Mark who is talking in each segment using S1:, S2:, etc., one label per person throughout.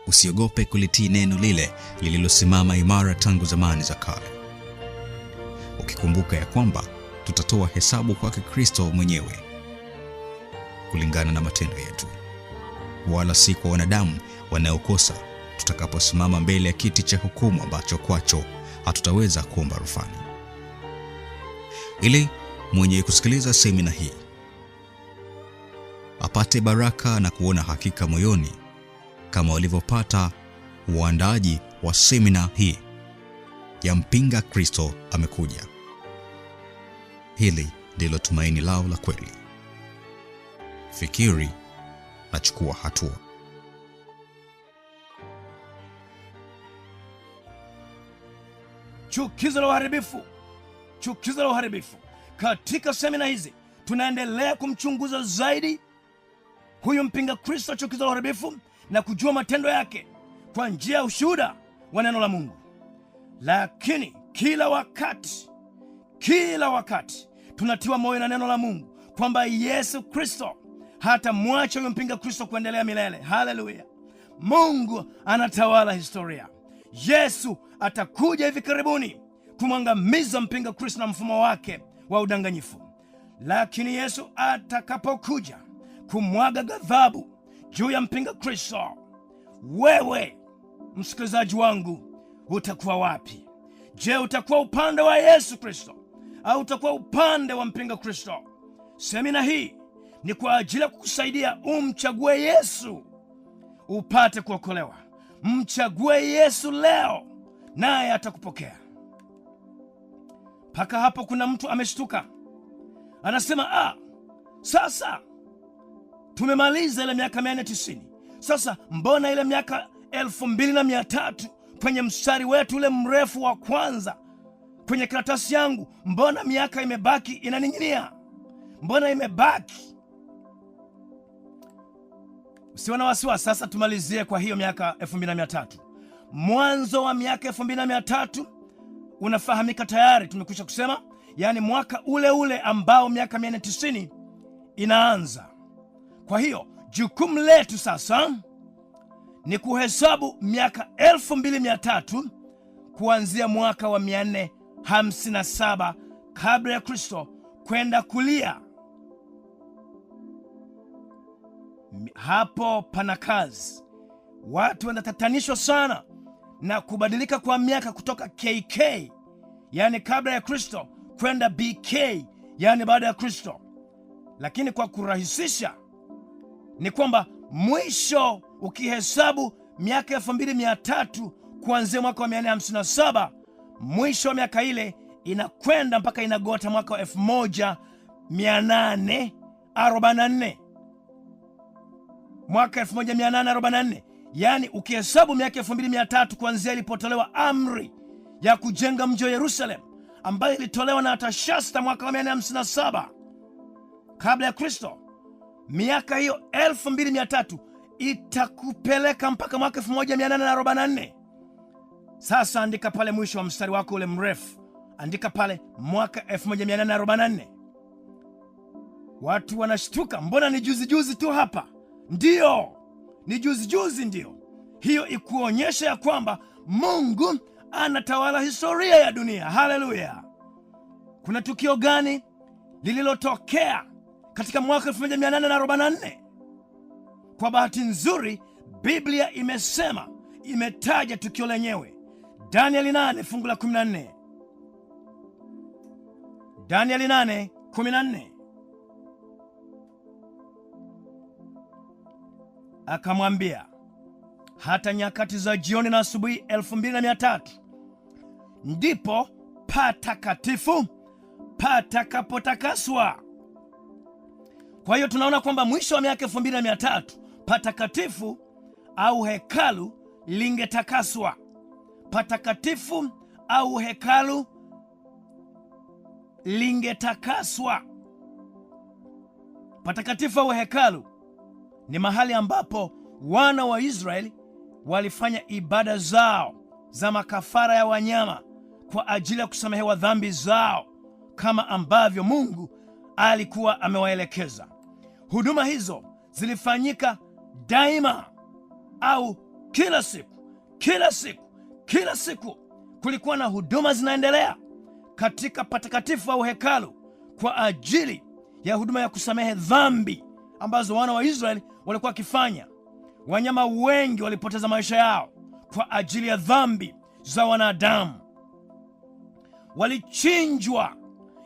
S1: Usiogope kulitii neno lile lililosimama imara tangu zamani za kale, ukikumbuka ya kwamba tutatoa hesabu kwake Kristo mwenyewe kulingana na matendo yetu, wala si kwa wanadamu wanaokosa, tutakaposimama mbele ya kiti cha hukumu ambacho kwacho hatutaweza kuomba rufani. Ili mwenye kusikiliza semina hii apate baraka na kuona hakika moyoni, kama walivyopata waandaaji wa semina hii ya Mpinga Kristo Amekuja. Hili ndilo tumaini lao la kweli. Fikiri na chukua hatua.
S2: Chukizo la uharibifu. Chukizo la uharibifu. Katika semina hizi tunaendelea kumchunguza zaidi huyu mpinga Kristo, chukizo la uharibifu, na kujua matendo yake kwa njia ya ushuhuda wa neno la Mungu. Lakini kila wakati tunatiwa moyo na neno la Mungu kwamba Yesu Kristo hatamwacha huyo mpinga Kristo kuendelea milele. Haleluya! Mungu anatawala historia. Yesu atakuja hivi karibuni kumwangamiza mpinga Kristo na mfumo wake wa udanganyifu. Lakini Yesu atakapokuja kumwaga ghadhabu juu ya mpinga Kristo, wewe msikilizaji wangu utakuwa wapi? Je, utakuwa upande wa Yesu Kristo au utakuwa upande wa mpinga Kristo? Semina hii ni kwa ajili ya kukusaidia umchague Yesu upate kuokolewa. Mchague Yesu leo, naye atakupokea. Paka hapo kuna mtu ameshtuka, anasema sasa tumemaliza ile miaka 490. Sasa mbona ile miaka 2300 kwenye mstari wetu ule mrefu wa kwanza kwenye karatasi yangu, mbona miaka imebaki inaning'inia? Mbona imebaki? Usiwe na wasiwasi. Sasa tumalizie kwa hiyo miaka 2300. Mwanzo wa miaka 2300 unafahamika tayari, tumekwisha kusema, yani mwaka ule ule ambao miaka 490 inaanza. Kwa hiyo jukumu letu sasa ni kuhesabu miaka 2300 kuanzia mwaka wa 457 kabla ya Kristo kwenda kulia. Hapo pana kazi. Watu wanatatanishwa sana na kubadilika kwa miaka kutoka KK, yani kabla ya Kristo, kwenda BK, yani baada ya Kristo. Lakini kwa kurahisisha ni kwamba mwisho ukihesabu miaka 2300 kuanzia mwaka wa 457, mwisho wa miaka ile inakwenda mpaka inagota mwaka wa 1844. Mwaka 1844, yani ukihesabu miaka 2300 kuanzia ilipotolewa amri ya kujenga mji wa Yerusalemu, ambayo ilitolewa na Artashasta mwaka wa 457 kabla ya Kristo, miaka hiyo 2300 itakupeleka mpaka mwaka 1844. Sasa andika pale mwisho wa mstari wako ule mrefu, andika pale mwaka 1844. Watu wanashtuka, mbona ni juzi tu hapa? Ndiyo, ni juzi ndio. Hiyo ikuonyesha ya kwamba Mungu anatawala historia ya dunia. Haleluya! Kuna tukio gani lililotokea katika mwaka 1844? Kwa bahati nzuri Biblia imetaja tukio lenyewe. Danieli 8 fungu la 14. Danieli 8:14. Akamwambia, hata nyakati za jioni na asubuhi 2300 ndipo patakatifu patakapotakaswa. Kwa hiyo tunaona kwamba mwisho wa miaka 2300 patakatifu au hekalu lingetakaswa. Patakatifu au hekalu lingetakaswa. Patakatifu au hekalu ni mahali ambapo wana wa Israeli walifanya ibada zao za makafara ya wanyama kwa ajili ya kusamehewa dhambi zao, kama ambavyo Mungu alikuwa amewaelekeza. Huduma hizo zilifanyika daima au kila siku kulikuwa na huduma zinaendelea katika patakatifu au hekalu kwa ajili ya huduma ya kusamehe dhambi ambazo wana wa Israeli walikuwa wakifanya. Wanyama wengi walipoteza maisha yao kwa ajili ya dhambi za wanadamu. Walichinjwa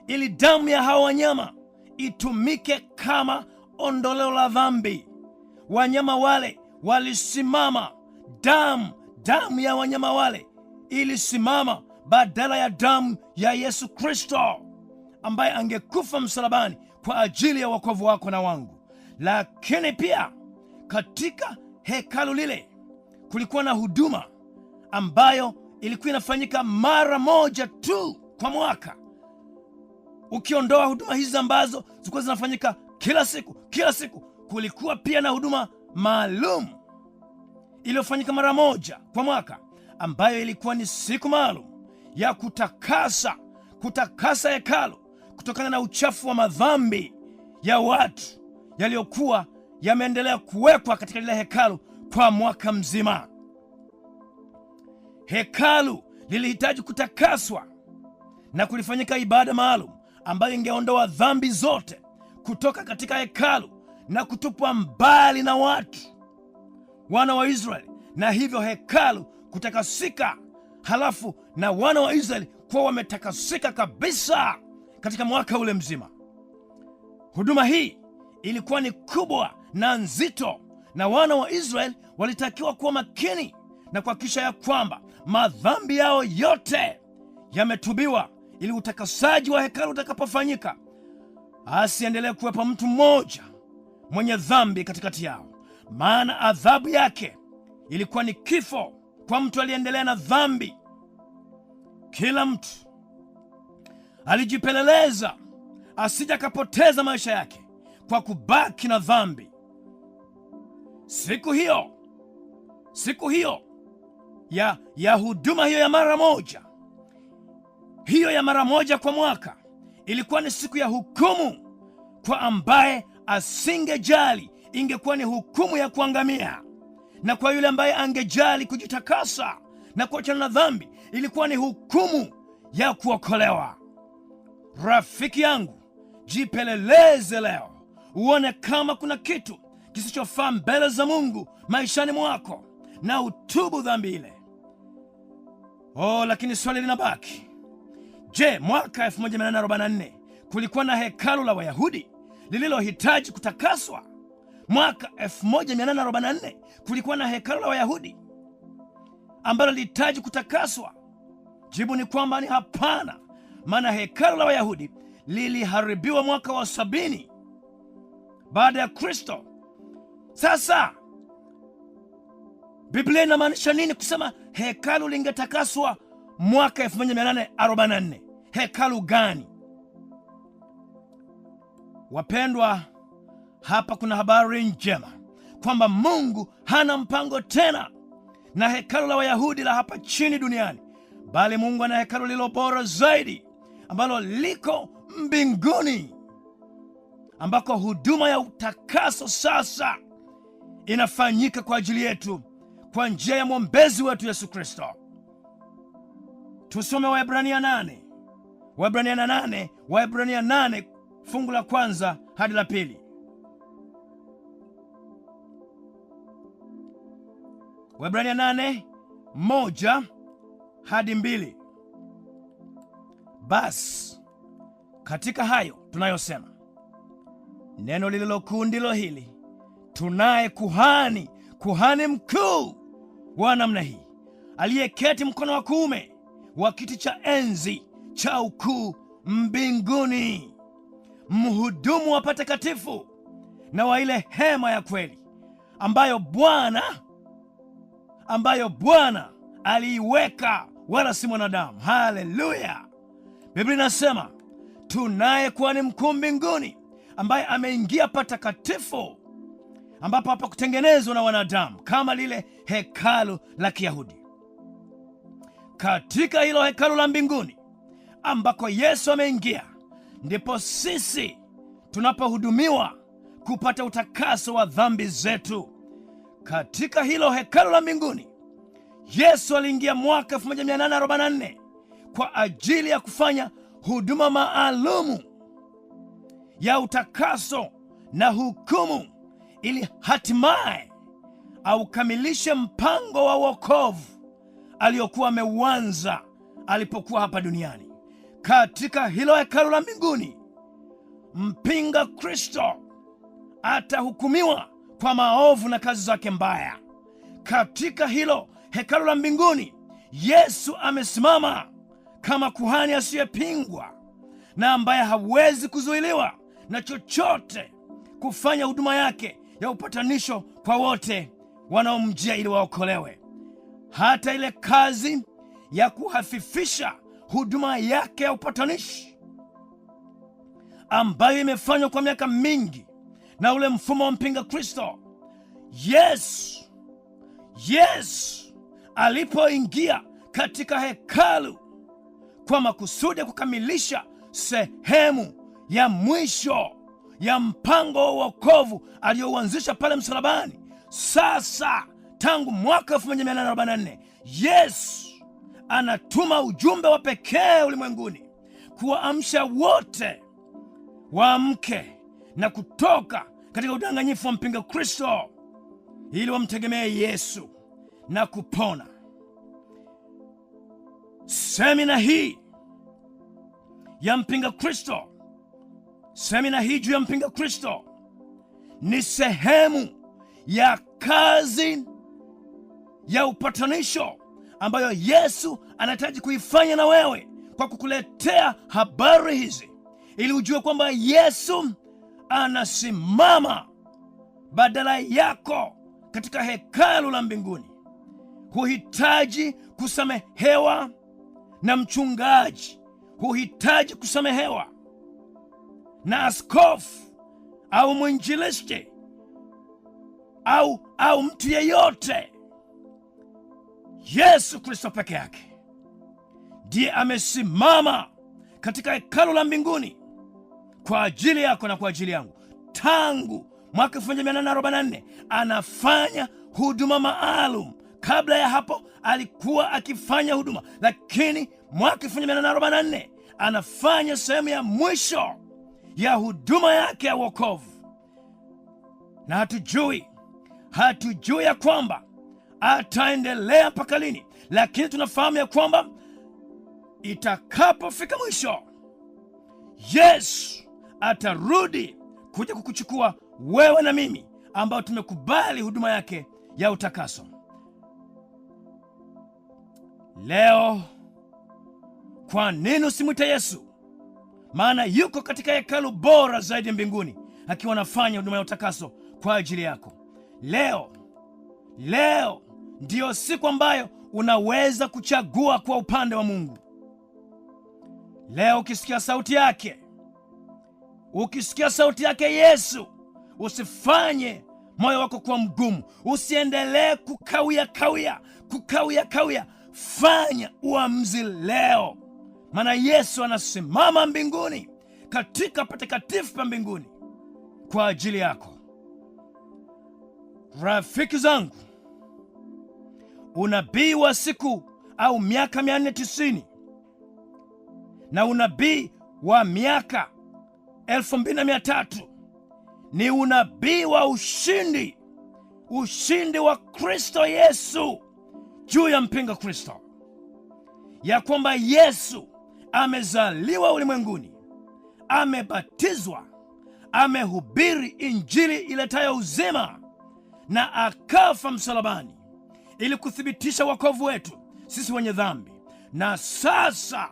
S2: ili damu ya hawa wanyama itumike kama ondoleo la dhambi. Wanyama wale walisimama, damu ya wanyama wale ilisimama badala ya damu ya Yesu Kristo ambaye angekufa msalabani kwa ajili ya wokovu wako na wangu. Lakini pia katika hekalu lile kulikuwa na huduma ambayo ilikuwa inafanyika mara moja tu kwa mwaka. Ukiondoa huduma hizi ambazo zilikuwa zinafanyika kila siku, kulikuwa pia na huduma maalum iliyofanyika mara moja kwa mwaka, ambayo ilikuwa ni siku maalum ya kutakasa hekalu kutokana na uchafu wa madhambi ya watu yaliyokuwa yameendelea kuwekwa katika lile hekalu kwa mwaka mzima. Hekalu lilihitaji kutakaswa na kulifanyika ibada maalum ambayo ingeondoa dhambi zote kutoka katika hekalu na kutupwa mbali na watu wana wa Israeli, na hivyo hekalu kutakasika, halafu na wana wa Israeli kuwa wametakasika kabisa katika mwaka ule mzima. Huduma hii ilikuwa ni kubwa na nzito, na wana wa Israeli walitakiwa kuwa makini na kuhakikisha ya kwamba madhambi yao yote yametubiwa, ili utakasaji wa hekalu utakapofanyika asiendelee kuwepo mtu mmoja mwenye dhambi katikati yao, maana adhabu yake ilikuwa ni kifo kwa mtu aliyeendelea na dhambi. Kila mtu alijipeleleza asije akapoteza maisha yake kwa kubaki na dhambi. Siku hiyo ya huduma hiyo ya mara moja kwa mwaka ilikuwa ni siku ya hukumu kwa ambaye asingejali, ingekuwa ni hukumu ya kuangamia, na kwa yule ambaye angejali kujitakasa na kuachana na dhambi ilikuwa ni hukumu ya kuokolewa. Rafiki yangu, jipeleleze leo uone kama kuna kitu kisichofaa mbele za Mungu maishani mwako na utubu dhambi ile. Lakini swali linabaki. Je, mwaka 1844 kulikuwa na hekalu la Wayahudi lililohitaji kutakaswa? Mwaka 1844 kulikuwa na hekalu la Wayahudi ambalo lilihitaji kutakaswa? Jibu ni kwamba ni hapana, maana hekalu la Wayahudi liliharibiwa mwaka wa 70 baada ya Kristo. Sasa Biblia inamaanisha nini kusema hekalu lingetakaswa mwaka 1844? Hekalu gani? Wapendwa, hapa kuna habari njema kwamba Mungu hana mpango tena na hekalu la Wayahudi la hapa chini duniani, bali Mungu ana hekalu lililo bora zaidi ambalo liko mbinguni, ambako huduma ya utakaso sasa inafanyika kwa ajili yetu kwa njia ya mwombezi wetu Yesu Kristo. Tusome Waebrania 8 fungu la 1 hadi la 2. Waebrania 8:1 hadi 2. Basi katika hayo tunayosema, neno lililokuu ndilo hili: tunaye kuhani mkuu wa namna hii, aliyeketi mkono wa kuume wa kiti cha enzi cha ukuu mbinguni, mhudumu wa patakatifu na wa ile hema ya kweli ambayo Bwana aliiweka, wala si mwanadamu. Haleluya! Biblia inasema tunaye kuhani mkuu mbinguni ambaye ameingia patakatifu, ambapo hapa kutengenezwa na wanadamu, kama lile hekalu la Kiyahudi. Katika hilo hekalu la mbinguni ambako Yesu ameingia, ndipo sisi tunapohudumiwa kupata utakaso wa dhambi zetu. Katika hilo hekalu la mbinguni, Yesu aliingia mwaka 1844 kwa ajili ya kufanya huduma maalumu ya utakaso na hukumu, ili hatimaye aukamilishe mpango wa wokovu aliokuwa ameuanza alipokuwa hapa duniani. Katika hilo hekalu la mbinguni, mpinga Kristo atahukumiwa kwa maovu na kazi zake mbaya. Katika hilo hekalu la mbinguni, Yesu amesimama kama kuhani asiyepingwa na ambaye hawezi kuzuiliwa na chochote kufanya huduma yake ya upatanisho kwa wote wanaomjia ili waokolewe. Hata ile kazi ya kuhafifisha huduma yake ya upatanishi ambayo imefanywa kwa miaka mingi na ule mfumo wa mpinga Kristo, Yesu alipoingia katika hekalu kwa makusudi ya kukamilisha sehemu ya mwisho ya mpango wa wokovu aliyouanzisha pale msalabani. Sasa tangu mwaka 1844 Yesu anatuma ujumbe wa pekee ulimwenguni kuwaamsha wote waamke na kutoka katika udanganyifu wa mpinga Kristo ili wamtegemee Yesu na kupona. Semina hii ya mpinga Kristo, semina hii juu ya mpinga Kristo ni sehemu ya kazi ya upatanisho ambayo Yesu anahitaji kuifanya na wewe kwa kukuletea habari hizi ili ujue kwamba Yesu anasimama badala yako katika hekalu la mbinguni. Huhitaji kusamehewa na mchungaji, huhitaji kusamehewa na askofu au mwinjilisti au mtu yeyote. Yesu Kristo peke yake ndiye amesimama katika hekalu la mbinguni kwa ajili yako na kwa ajili yangu. Tangu mwaka 1844 anafanya huduma maalum. Kabla ya hapo alikuwa akifanya huduma, lakini mwaka 1844 anafanya sehemu ya mwisho ya huduma yake ya wokovu. Na hatujui ya kwamba ataendelea mpaka lini, lakini tunafahamu ya kwamba itakapofika mwisho, Yesu atarudi kuja kukuchukua wewe na mimi ambao tumekubali huduma yake ya utakaso. Leo, kwa nini usimwite Yesu? Maana yuko katika hekalu bora zaidi mbinguni akiwa anafanya huduma ya utakaso kwa ajili yako. Leo ndiyo siku ambayo unaweza kuchagua kwa upande wa Mungu. Leo ukisikia sauti yake Yesu, usifanye moyo wako kuwa mgumu. Usiendelee kukawia. Fanya uamuzi leo, maana Yesu anasimama mbinguni katika patakatifu pa mbinguni kwa ajili yako. Rafiki zangu, unabii wa siku au miaka 490 na unabii wa miaka 2300 ni unabii wa ushindi wa Kristo Yesu juu ya mpinga Kristo, ya kwamba Yesu amezaliwa ulimwenguni, amebatizwa, amehubiri injili iletayo uzima, na akafa msalabani ili kuthibitisha wokovu wetu sisi wenye dhambi. Na sasa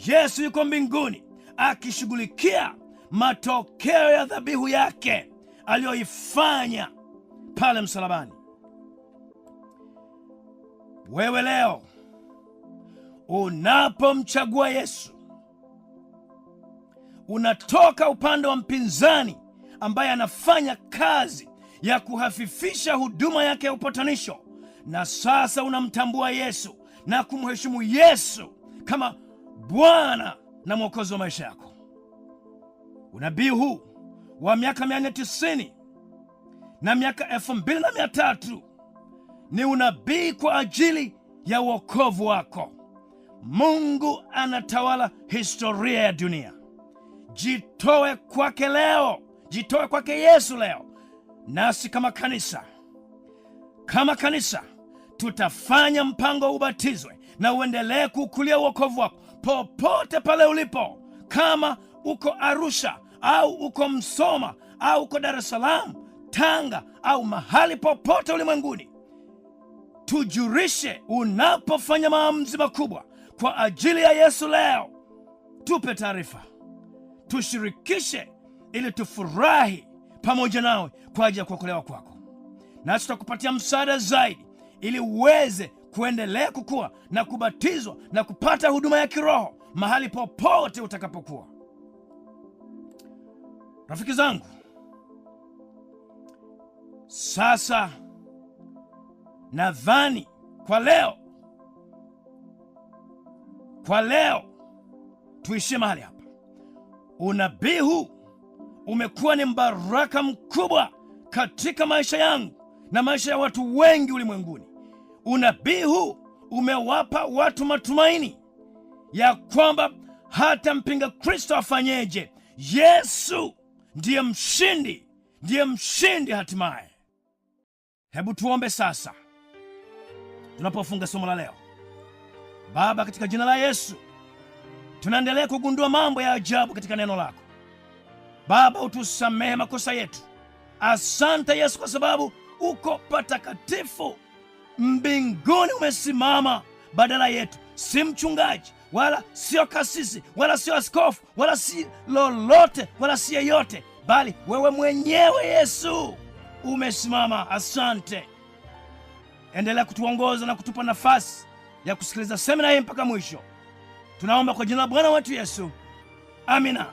S2: Yesu yuko mbinguni akishughulikia matokeo ya dhabihu yake aliyoifanya pale msalabani. Wewe leo unapomchagua Yesu, unatoka upande wa mpinzani ambaye anafanya kazi ya kuhafifisha huduma yake ya upatanisho, na sasa unamtambua Yesu na kumheshimu Yesu kama Bwana na Mwokozi wa maisha yako. Unabii huu wa miaka 490 na miaka 2300 ni unabii kwa ajili ya wokovu wako. Mungu anatawala historia ya dunia. Jitoe kwake leo, jitoe kwake Yesu leo. Nasi kama kanisa tutafanya mpango ubatizwe na uendelee kukulia wokovu wako popote pale ulipo. Kama uko Arusha au uko Msoma au uko Dar es Salaam, Tanga au mahali popote ulimwenguni, tujulishe unapofanya maamuzi makubwa kwa ajili ya Yesu leo. Tupe taarifa, tushirikishe ili tufurahi pamoja nawe kwa ajili ya kuokolewa kwako, na tutakupatia msaada zaidi ili uweze kuendelea kukua na kubatizwa na kupata huduma ya kiroho mahali popote utakapokuwa. Rafiki zangu, sasa nadhani kwa leo tuishie mahali hapa. Unabii huu umekuwa ni mbaraka mkubwa katika maisha yangu na maisha ya watu wengi ulimwenguni. Unabii huu umewapa watu matumaini ya kwamba hata mpinga Kristo afanyeje, Yesu ndiye mshindi hatimaye. Hebu tuombe sasa tunapofunga somo la leo. Baba, katika jina la Yesu, tunaendelea kugundua mambo ya ajabu katika neno lako. Baba, utusamehe makosa yetu. Asante Yesu kwa sababu uko patakatifu mbinguni, umesimama badala yetu. Si mchungaji, wala sio kasisi, wala sio askofu, wala si lolote, wala si yeyote, bali wewe mwenyewe Yesu umesimama. Asante. Endelea kutuongoza na kutupa nafasi ya kusikiliza semina hii mpaka mwisho. Tunaomba kwa jina la Bwana wetu Yesu. Amina.